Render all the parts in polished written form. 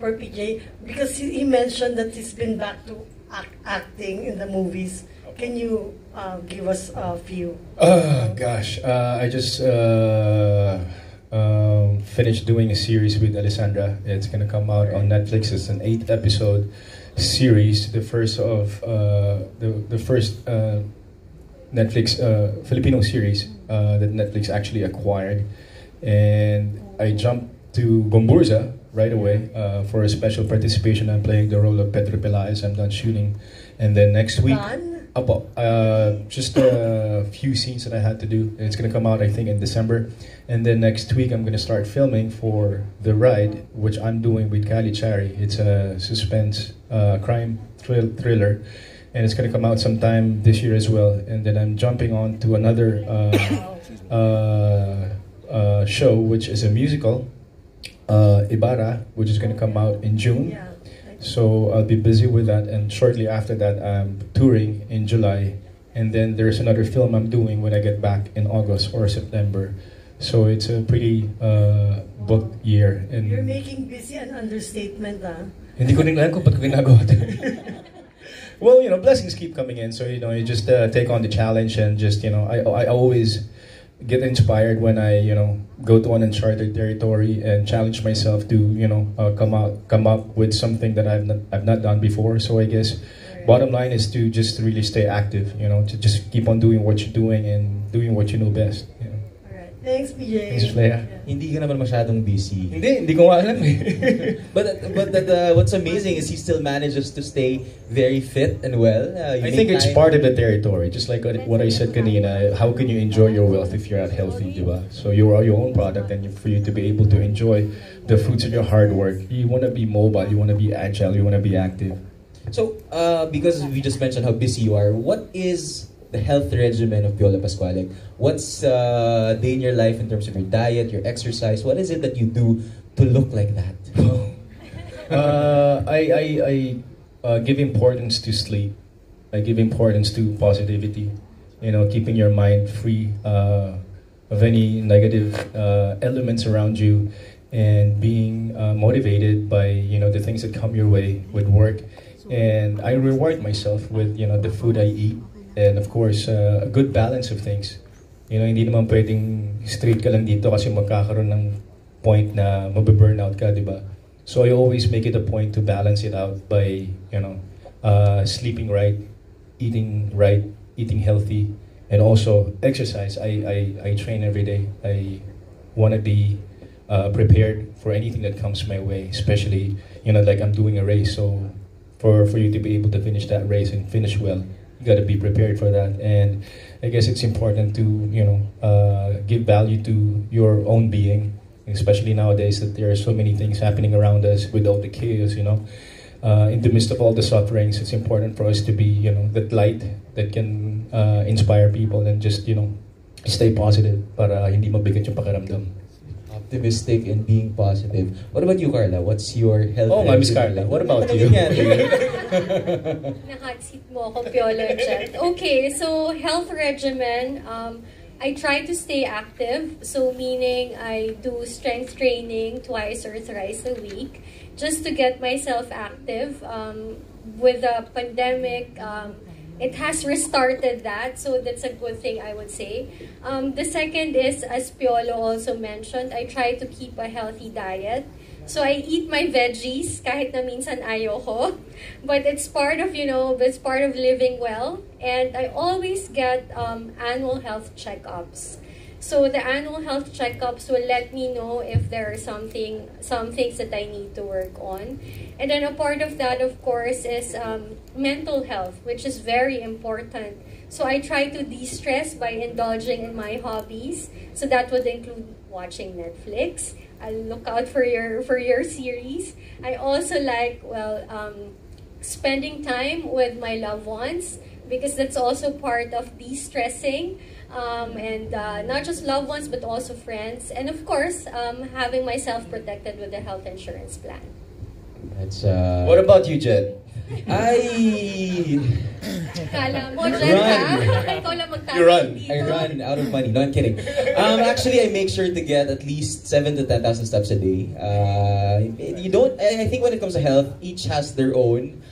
for PJ because he mentioned that he's been back to acting in the movies. Can you give us a few? Gosh, I just finished doing a series with Alessandra. It's gonna come out on Netflix. It's an 8-episode series, the first of the first Netflix Filipino series that Netflix actually acquired, and I jumped to Gomburza right away for a special participation. I'm playing the role of Pedro Pelaez. I'm done shooting, and then next week. Apo, just a few scenes that I had to do. It's gonna come out, I think, in December, and then next week I'm gonna start filming for The Ride, which I'm doing with Kali Chari. It's a suspense crime thriller, and it's gonna come out sometime this year as well. And then I'm jumping on to another show, which is a musical, Ibarra, which is gonna come out in June. So I'll be busy with that, and shortly after that I'm touring in July, and then there's another film I'm doing when I get back in August or September. So it's a pretty booked year. And you're making busy an understatement, Hindi ko rin alam kung ba't ko ginagawa ito. Well, blessings keep coming in, so you just take on the challenge, and just I always get inspired when I go to an uncharted territory and challenge myself to come up with something that I've not done before. So I guess bottom line is to just really stay active, to just keep on doing what you're doing and doing what you know best. Thanks, PJ. Thanks, Leia. Hindi ka naman masyadong busy. Hindi ko nga alam eh. But what's amazing is he still manages to stay very fit and well. I think it's part of the territory. Just like what I said kanina, how can you enjoy your wealth if you're not healthy, diba? So you are your own product, and for you to be able to enjoy the fruits of your hard work, you want to be mobile, you want to be agile, you want to be active. So, because we just mentioned how busy you are, what is the health regimen of Piolo Pascual? Like, what's a day in your life in terms of your diet, your exercise? What is it that you do to look like that? I give importance to sleep. I give importance to positivity. Keeping your mind free of any negative elements around you, and being motivated by the things that come your way with work. And I reward myself with the food I eat. And of course, a good balance of things. Hindi naman pwedeng straight ka lang dito kasi magkakaroon ng point na mabe-burnout ka, di ba? So I always make it a point to balance it out by, sleeping right, eating healthy, and also exercise. I train every day. I want to be prepared for anything that comes my way, especially, like I'm doing a race. So for you to be able to finish that race and finish well, you got to be prepared for that. And I guess it's important to give value to your own being, especially nowadays that there are so many things happening around us with all the chaos. In the midst of all the sufferings, it's important for us to be that light that can inspire people, and just stay positive para hindi mabigat yung pakiramdam. Optimistic and being positive. What about you, Carla? What's your health? Oh, Miss Carla. What about you? Naka-seat mo ako, Piolo and Jet. Okay, so health regimen. I try to stay active. So meaning I do strength training twice or thrice a week just to get myself active. With the pandemic, it has restarted that, so that's a good thing, I would say. The second is, as Piolo also mentioned, I try to keep a healthy diet. So I eat my veggies, kahit na minsan ayoko. But it's part of, it's part of living well. And I always get annual health checkups. So the annual health checkups will let me know if there are some things that I need to work on. And then a part of that, of course, is mental health, which is very important. So I try to de-stress by indulging in my hobbies. So that would include watching Netflix. I'll look out for your series. I also like, spending time with my loved ones, because that's also part of de-stressing. And not just loved ones, but also friends. And of course, having myself protected with a health insurance plan. That's, What about you, Jed? I Kala mo, Jen, Run. ha? Ikaw lang magtapos You run. dito. I run out of money. No, I'm kidding. Actually, I make sure to get at least 7 to 10,000 steps a day. You don't. I think when it comes to health, each has their own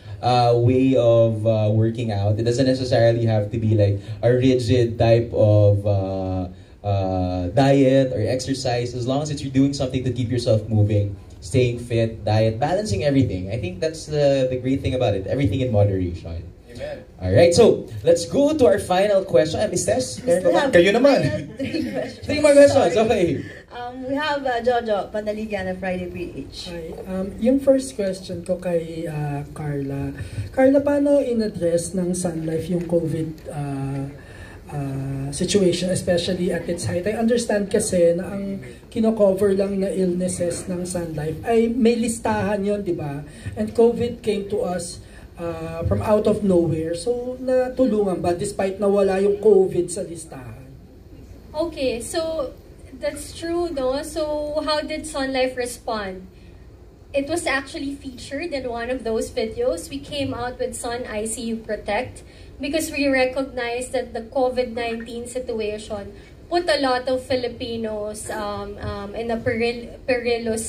way of working out. It doesn't necessarily have to be like a rigid type of diet or exercise. As long as you're doing something to keep yourself moving, staying fit, diet, balancing everything. I think that's the great thing about it. Everything in moderation. Amen. All right, so let's go to our final question. Miss Tess, meron ka ba? Kayo naman. Three questions. 3 more questions. Okay. We have Jojo, Panaligan of Friday PH. Hi. Yung first question ko kay Carla. Carla, paano in-address ng Sun Life yung COVID situation, especially at its height? I understand kasi na ang kino-cover lang na illnesses ng Sun Life ay may listahan yon, di ba? And COVID came to us from out of nowhere. So, natulungan ba despite na wala yung COVID sa listahan? Okay, so that's true, no? So how did Sun Life respond? It was actually featured in one of those videos. We came out with Sun ICU Protect because we recognized that the COVID-19 situation put a lot of Filipinos in a perilous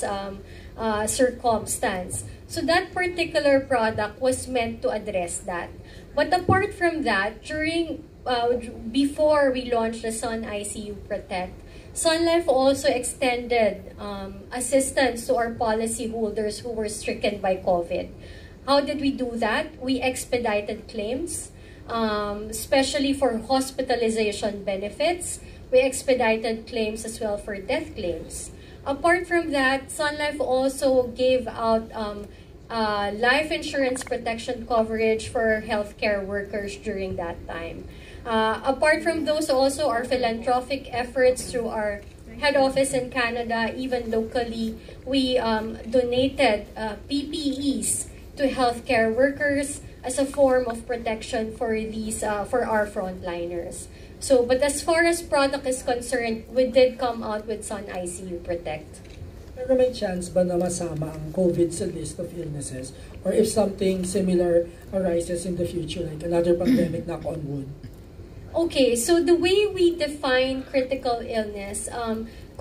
circumstance. So that particular product was meant to address that. But apart from that, before we launched the Sun ICU Protect, Sun Life also extended assistance to our policyholders who were stricken by COVID. How did we do that? We expedited claims, especially for hospitalization benefits. We expedited claims as well for death claims. Apart from that, Sun Life also gave out life insurance protection coverage for healthcare workers during that time. Apart from those, also our philanthropic efforts through our head office in Canada, even locally, we donated PPEs to healthcare workers as a form of protection for these for our frontliners. So, but as far as product is concerned, we did come out with Sun ICU Protect. Pero may chance ba na masama ang COVID sa list of illnesses? Or if something similar arises in the future, like another pandemic, knock on wood? Okay, so the way we define critical illness,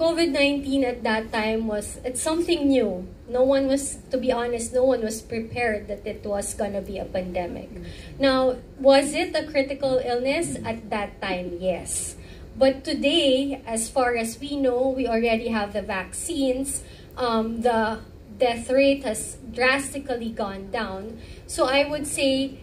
COVID-19 at that time it's something new. No one was, to be honest, no one was prepared that it was gonna be a pandemic. Now, was it a critical illness at that time? Yes. But today, as far as we know, we already have the vaccines. The death rate has drastically gone down. So I would say